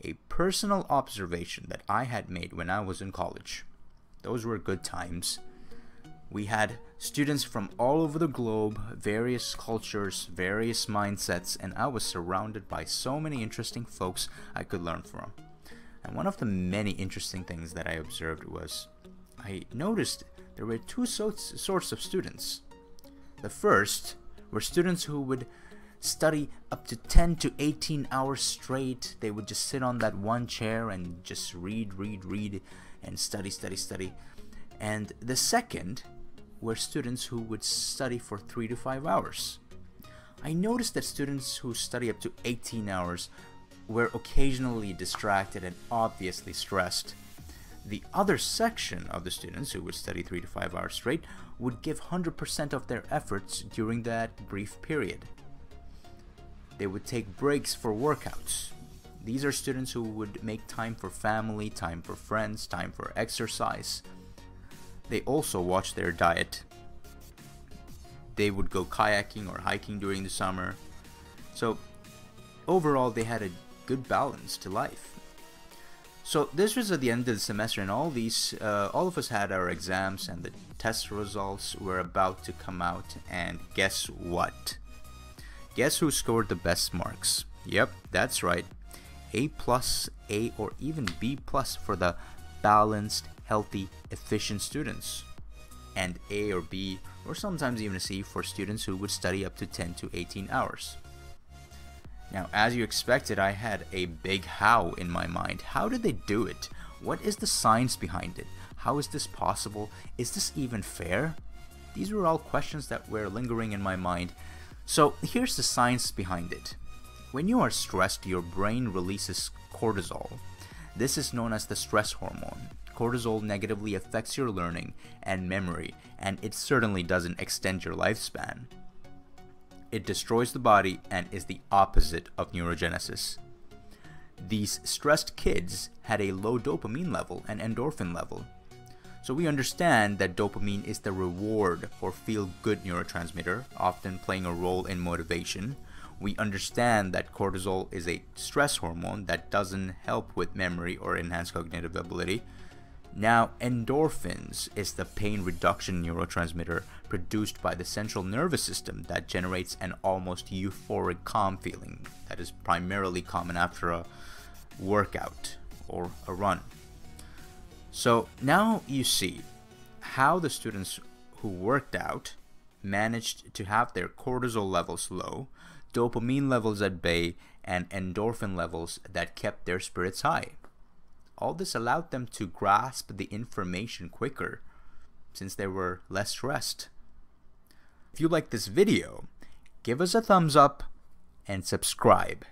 a personal observation that I had made when I was in college. Those were good times. We had students from all over the globe, various cultures, various mindsets, and I was surrounded by so many interesting folks I could learn from. And one of the many interesting things that I observed was I noticed there were two sorts of students. The first were students who would study up to 10 to 18 hours straight. They would just sit on that one chair and just read, and study. And the second were students who would study for 3 to 5 hours. I noticed that students who study up to 18 hours were occasionally distracted and obviously stressed. The other section of the students who would study 3 to 5 hours straight would give 100% of their efforts during that brief period. They would take breaks for workouts. These are students who would make time for family, time for friends, time for exercise. They also watch their diet. They would go kayaking or hiking during the summer. So overall, they had a good balance to life. So this was at the end of the semester, and all of us had our exams, and the test results were about to come out. And guess what? Guess who scored the best marks? Yep, that's right. A+, A, or even B+ for the balanced, healthy, efficient students. And A or B, or sometimes even a C for students who would study up to 10 to 18 hours. Now, as you expected, I had a big how in my mind. How did they do it? What is the science behind it? How is this possible? Is this even fair? These were all questions that were lingering in my mind. So here's the science behind it. When you are stressed, your brain releases cortisol. This is known as the stress hormone. Cortisol negatively affects your learning and memory, and it certainly doesn't extend your lifespan. It destroys the body and is the opposite of neurogenesis. These stressed kids had a low dopamine level and endorphin level. So we understand that dopamine is the reward or feel-good neurotransmitter, often playing a role in motivation. We understand that cortisol is a stress hormone that doesn't help with memory or enhance cognitive ability. Now, endorphins is the pain reduction neurotransmitter produced by the central nervous system that generates an almost euphoric calm feeling that is primarily common after a workout or a run. So now you see how the students who worked out managed to have their cortisol levels low, dopamine levels at bay, and endorphin levels that kept their spirits high. All this allowed them to grasp the information quicker since they were less stressed. If you like this video, give us a thumbs up and subscribe.